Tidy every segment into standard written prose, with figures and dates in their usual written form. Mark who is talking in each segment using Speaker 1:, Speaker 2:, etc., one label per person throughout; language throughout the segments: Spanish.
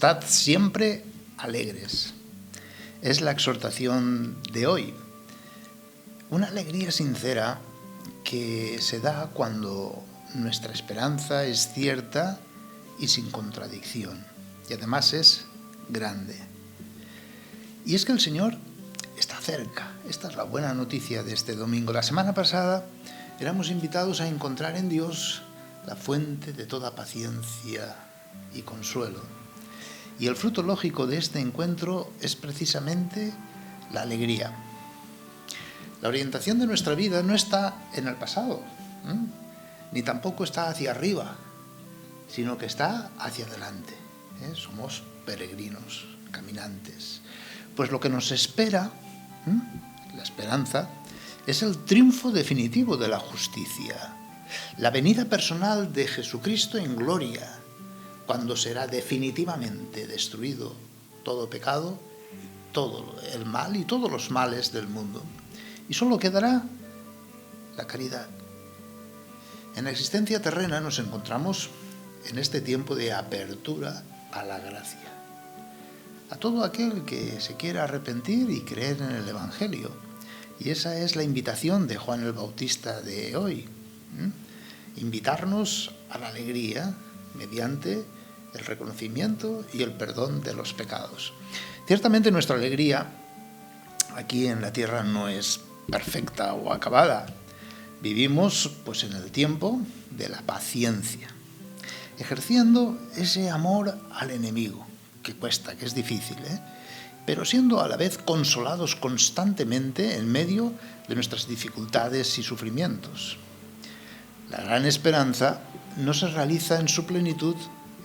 Speaker 1: Estad siempre alegres. Es la exhortación de hoy. Una alegría sincera que se da cuando nuestra esperanza es cierta y sin contradicción. Y además es grande. Y es que el Señor está cerca. Esta es la buena noticia de este domingo. La semana pasada éramos invitados a encontrar en Dios la fuente de toda paciencia y consuelo. Y el fruto lógico de este encuentro es precisamente la alegría. La orientación de nuestra vida no está en el pasado, ni tampoco está hacia arriba, sino que está hacia adelante. Somos peregrinos, caminantes. Pues lo que nos espera, la esperanza, es el triunfo definitivo de la justicia, la venida personal de Jesucristo en gloria, cuando será definitivamente destruido todo pecado, todo el mal y todos los males del mundo. Y solo quedará la caridad. En la existencia terrena nos encontramos en este tiempo de apertura a la gracia. A todo aquel que se quiera arrepentir y creer en el Evangelio. Y esa es la invitación de Juan el Bautista de hoy. Invitarnos a la alegría mediante el reconocimiento y el perdón de los pecados. Ciertamente nuestra alegría aquí en la tierra no es perfecta o acabada. Vivimos pues en el tiempo de la paciencia, ejerciendo ese amor al enemigo, que cuesta, que es difícil, pero siendo a la vez consolados constantemente en medio de nuestras dificultades y sufrimientos. La gran esperanza no se realiza en su plenitud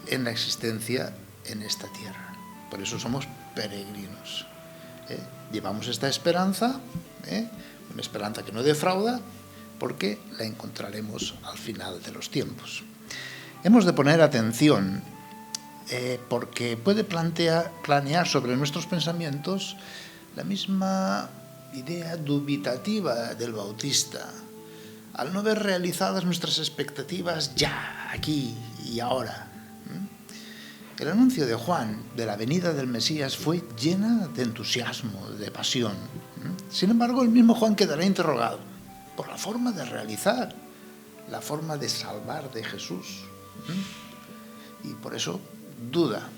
Speaker 1: en la existencia en esta tierra. Por eso somos peregrinos. Llevamos esta esperanza, una esperanza que no defrauda, porque la encontraremos al final de los tiempos. Hemos de poner atención porque puede planear sobre nuestros pensamientos la misma idea dubitativa del Bautista, al no ver realizadas nuestras expectativas ya, aquí y ahora. El anuncio de Juan de la venida del Mesías fue llena de entusiasmo, de pasión. Sin embargo, el mismo Juan quedará interrogado por la forma de realizar, la forma de salvar de Jesús. Y por eso duda.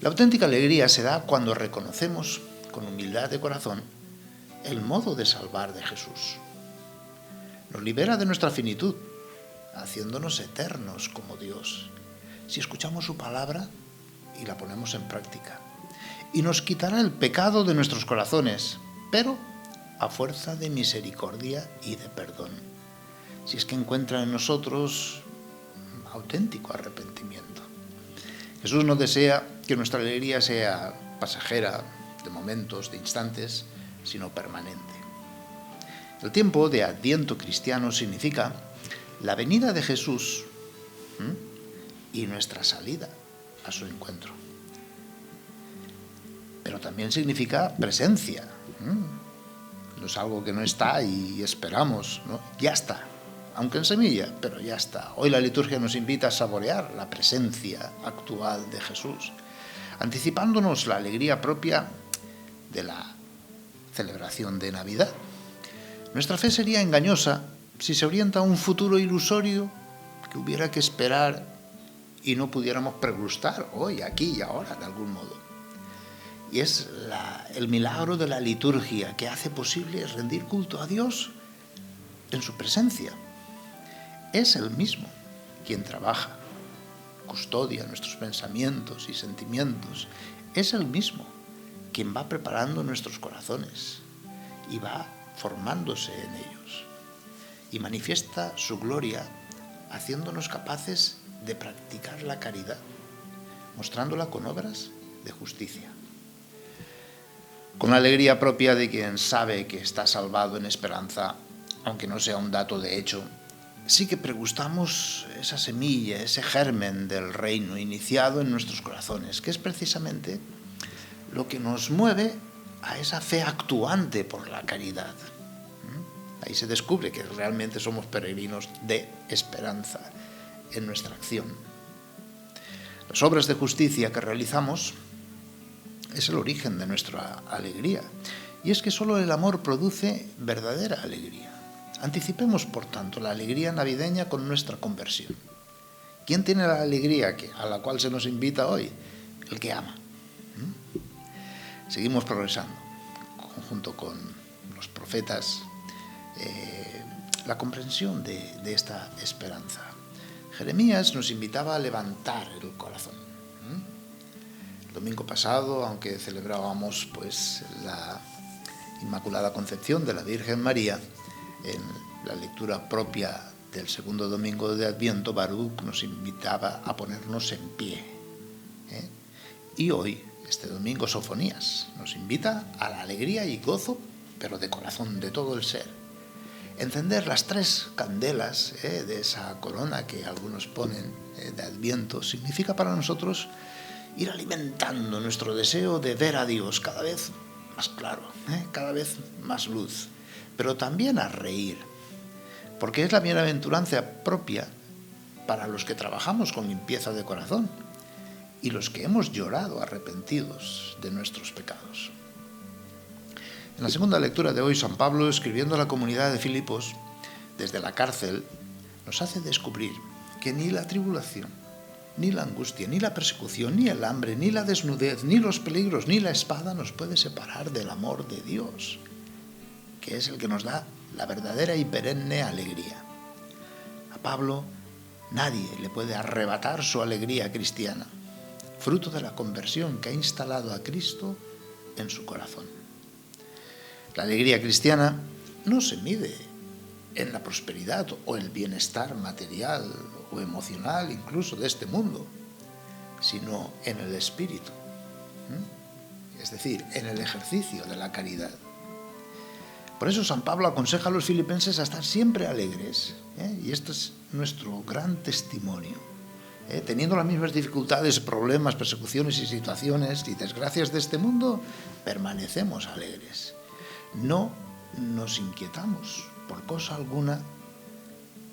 Speaker 1: La auténtica alegría se da cuando reconocemos con humildad de corazón el modo de salvar de Jesús. Nos libera de nuestra finitud, haciéndonos eternos como Dios, si escuchamos su palabra y la ponemos en práctica. Y nos quitará el pecado de nuestros corazones, pero a fuerza de misericordia y de perdón, si es que encuentra en nosotros auténtico arrepentimiento. Jesús no desea que nuestra alegría sea pasajera, de momentos, de instantes, sino permanente. El tiempo de Adviento cristiano significa la venida de Jesús y nuestra salida a su encuentro. Pero también significa presencia. No es algo que no está y esperamos, ¿no? Ya está, aunque en semilla, pero ya está. Hoy la liturgia nos invita a saborear la presencia actual de Jesús, anticipándonos la alegría propia de la celebración de Navidad. Nuestra fe sería engañosa si se orienta a un futuro ilusorio que hubiera que esperar y no pudiéramos pregustar hoy, aquí y ahora, de algún modo. Y es el milagro de la liturgia que hace posible rendir culto a Dios en su presencia. Es Él mismo quien trabaja, custodia nuestros pensamientos y sentimientos. Es Él mismo quien va preparando nuestros corazones y va formándose en ellos. Y manifiesta su gloria haciéndonos capaces de practicar la caridad, mostrándola con obras de justicia. Con la alegría propia de quien sabe que está salvado en esperanza, aunque no sea un dato de hecho, sí que pregustamos esa semilla, ese germen del reino iniciado en nuestros corazones, que es precisamente lo que nos mueve a esa fe actuante por la caridad. Ahí se descubre que realmente somos peregrinos de esperanza en nuestra acción. Las obras de justicia que realizamos es el origen de nuestra alegría. Y es que solo el amor produce verdadera alegría. Anticipemos, por tanto, la alegría navideña con nuestra conversión. ¿Quién tiene la alegría a la cual se nos invita hoy? El que ama. Seguimos progresando, junto con los profetas, la comprensión de esta esperanza. Jeremías nos invitaba a levantar el corazón. El domingo pasado, aunque celebrábamos la Inmaculada Concepción de la Virgen María, en la lectura propia del segundo domingo de Adviento, Baruch nos invitaba a ponernos en pie. Y hoy, este domingo, Sofonías nos invita a la alegría y gozo, pero de corazón, de todo el ser. Encender las 3 candelas de esa corona que algunos ponen de Adviento significa para nosotros ir alimentando nuestro deseo de ver a Dios cada vez más claro, cada vez más luz, pero también a reír, porque es la bienaventuranza propia para los que trabajamos con limpieza de corazón y los que hemos llorado arrepentidos de nuestros pecados. En la segunda lectura de hoy, San Pablo, escribiendo a la comunidad de Filipos desde la cárcel, nos hace descubrir que ni la tribulación, ni la angustia, ni la persecución, ni el hambre, ni la desnudez, ni los peligros, ni la espada nos puede separar del amor de Dios, que es el que nos da la verdadera y perenne alegría. A Pablo nadie le puede arrebatar su alegría cristiana, fruto de la conversión que ha instalado a Cristo en su corazón. La alegría cristiana no se mide en la prosperidad o el bienestar material o emocional incluso de este mundo, sino en el espíritu, es decir, en el ejercicio de la caridad. Por eso San Pablo aconseja a los filipenses a estar siempre alegres, y esto es nuestro gran testimonio. Teniendo las mismas dificultades, problemas, persecuciones y situaciones y desgracias de este mundo, permanecemos alegres. No nos inquietamos por cosa alguna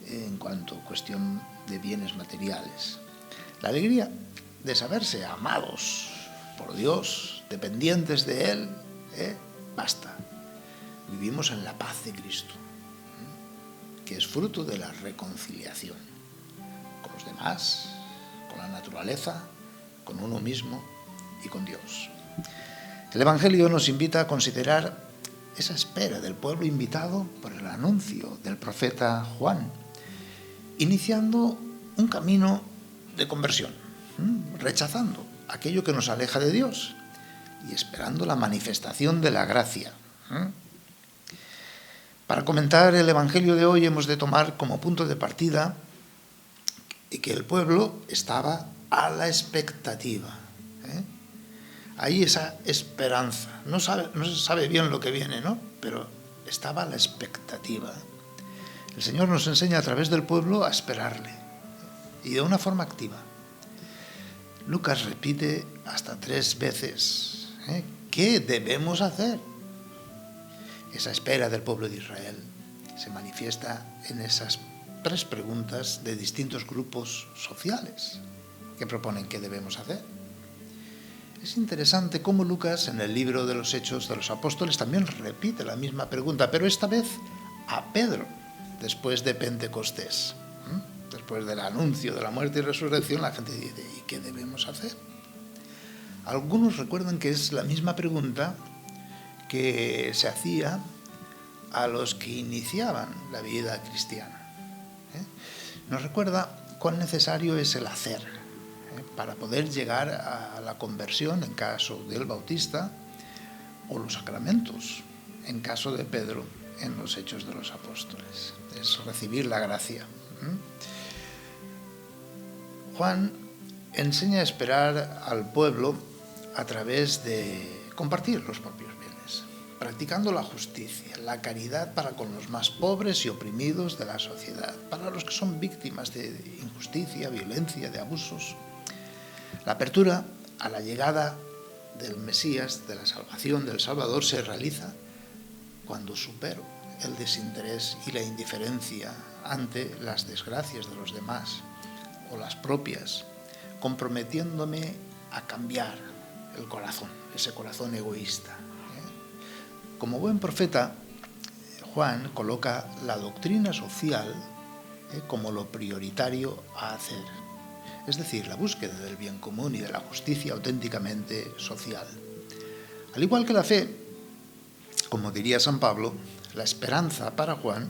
Speaker 1: en cuanto a cuestión de bienes materiales. La alegría de saberse amados por Dios, dependientes de Él, basta. Vivimos en la paz de Cristo, que es fruto de la reconciliación con los demás, con la naturaleza, con uno mismo y con Dios. El Evangelio nos invita a considerar esa espera del pueblo invitado por el anuncio del profeta Juan, iniciando un camino de conversión, rechazando aquello que nos aleja de Dios y esperando la manifestación de la gracia. Para comentar el Evangelio de hoy hemos de tomar como punto de partida que el pueblo estaba a la expectativa. Hay esa esperanza. No se sabe bien lo que viene, ¿no? Pero estaba a la expectativa. El Señor nos enseña a través del pueblo a esperarle, y de una forma activa. Lucas repite hasta 3 veces, ¿qué debemos hacer? Esa espera del pueblo de Israel se manifiesta en esas 3 preguntas de distintos grupos sociales que proponen qué debemos hacer. Es interesante cómo Lucas, en el libro de los Hechos de los Apóstoles, también repite la misma pregunta, pero esta vez a Pedro, después de Pentecostés. Después del anuncio de la muerte y resurrección, la gente dice, ¿y qué debemos hacer? Algunos recuerdan que es la misma pregunta que se hacía a los que iniciaban la vida cristiana. Nos recuerda cuán necesario es el hacer para poder llegar a la conversión en caso del Bautista, o los sacramentos en caso de Pedro en los Hechos de los Apóstoles. Es recibir la gracia. Juan enseña a esperar al pueblo a través de compartir los propios bienes, practicando la justicia, la caridad para con los más pobres y oprimidos de la sociedad, para los que son víctimas de injusticia, violencia, de abusos. La apertura a la llegada del Mesías, de la salvación, del Salvador, se realiza cuando supero el desinterés y la indiferencia ante las desgracias de los demás o las propias, comprometiéndome a cambiar el corazón, ese corazón egoísta. Como buen profeta, Juan coloca la doctrina social como lo prioritario a hacer, es decir, la búsqueda del bien común y de la justicia auténticamente social. Al igual que la fe, como diría San Pablo, la esperanza para Juan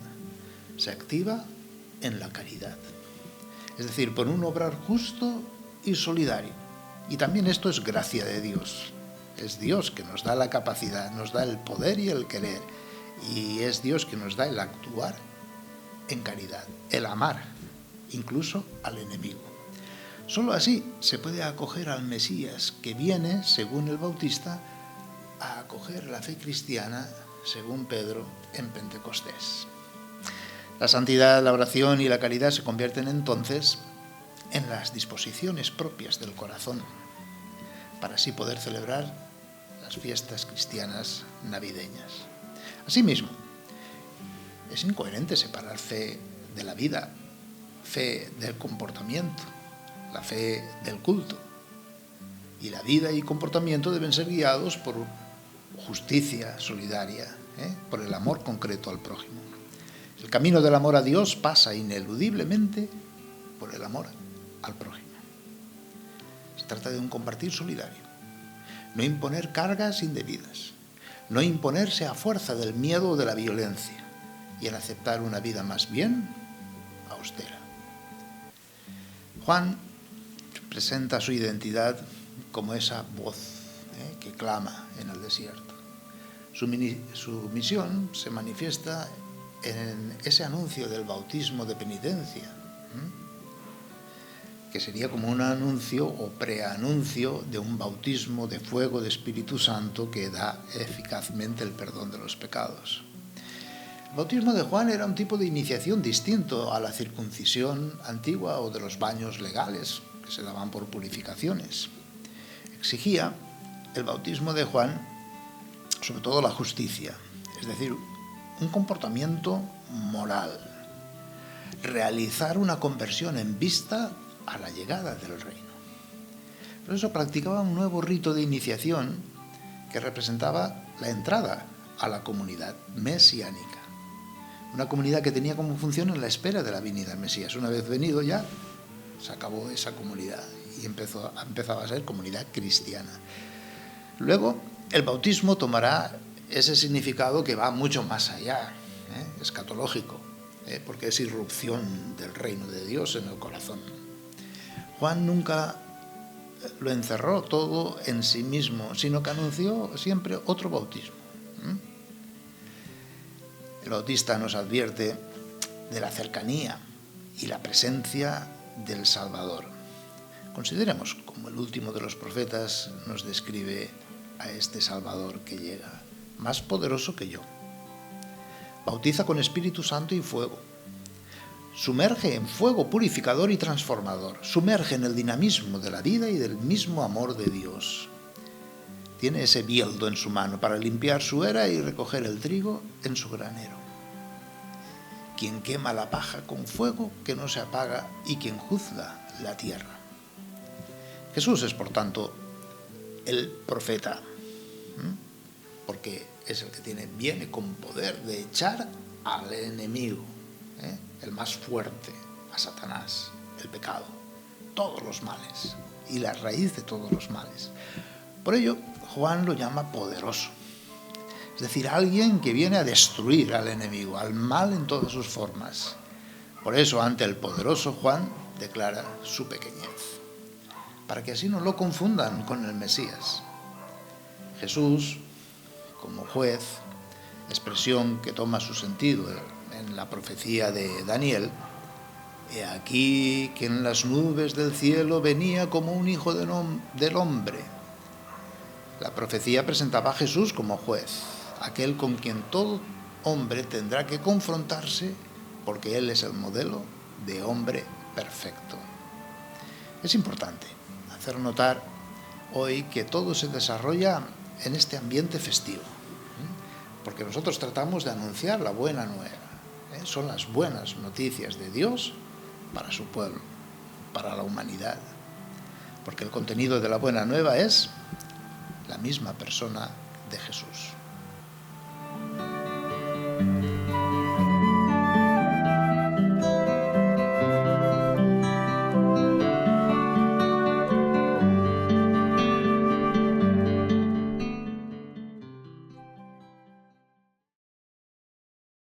Speaker 1: se activa en la caridad, es decir, por un obrar justo y solidario. Y también esto es gracia de Dios. Es Dios que nos da la capacidad, nos da el poder y el querer. Y es Dios que nos da el actuar en caridad, el amar, incluso al enemigo. Solo así se puede acoger al Mesías que viene, según el Bautista, a acoger la fe cristiana, según Pedro, en Pentecostés. La santidad, la oración y la caridad se convierten entonces en las disposiciones propias del corazón, para así poder celebrar las fiestas cristianas navideñas. Asimismo, es incoherente separar fe de la vida, fe del comportamiento, la fe del culto. Y la vida y comportamiento deben ser guiados por justicia solidaria, por el amor concreto al prójimo. El camino del amor a Dios pasa ineludiblemente por el amor al prójimo. Se trata de un compartir solidario, no imponer cargas indebidas, no imponerse a fuerza del miedo o de la violencia y en aceptar una vida más bien austera. Juan presenta su identidad como esa voz que clama en el desierto. Su misión se manifiesta en ese anuncio del bautismo de penitencia, que sería como un anuncio o preanuncio de un bautismo de fuego de Espíritu Santo que da eficazmente el perdón de los pecados. El bautismo de Juan era un tipo de iniciación distinto a la circuncisión antigua o de los baños legales que se daban por purificaciones. Exigía el bautismo de Juan sobre todo la justicia, es decir, un comportamiento moral, realizar una conversión en vista a la llegada del reino. Por eso practicaba un nuevo rito de iniciación que representaba la entrada a la comunidad mesiánica. Una comunidad que tenía como función en la espera de la venida del Mesías. Una vez venido ya, se acabó esa comunidad y empezaba a ser comunidad cristiana. Luego, el bautismo tomará ese significado que va mucho más allá, escatológico, porque es irrupción del reino de Dios en el corazón. Juan nunca lo encerró todo en sí mismo, sino que anunció siempre otro bautismo. El bautista nos advierte de la cercanía y la presencia del Salvador. Consideremos como el último de los profetas nos describe a este Salvador que llega, más poderoso que yo. Bautiza con Espíritu Santo y fuego. Sumerge en fuego purificador y transformador. Sumerge en el dinamismo de la vida y del mismo amor de Dios. Tiene ese bieldo en su mano para limpiar su era y recoger el trigo en su granero. Quien quema la paja con fuego que no se apaga y quien juzga la tierra. Jesús es, por tanto, el profeta, porque es el que viene con poder de echar al enemigo, el más fuerte, a Satanás, el pecado, todos los males y la raíz de todos los males. Por ello, Juan lo llama poderoso, es decir, alguien que viene a destruir al enemigo, al mal en todas sus formas. Por eso, ante el poderoso Juan declara su pequeñez, para que así no lo confundan con el Mesías. Jesús, como juez, expresión que toma su sentido en la profecía de Daniel, he aquí que en las nubes del cielo venía como un hijo del hombre. La profecía presentaba a Jesús como juez, aquel con quien todo hombre tendrá que confrontarse porque él es el modelo de hombre perfecto. Es importante hacer notar hoy que todo se desarrolla en este ambiente festivo, porque nosotros tratamos de anunciar la buena nueva. Son las buenas noticias de Dios para su pueblo, para la humanidad. porque el contenido de la buena nueva es la misma persona de Jesús.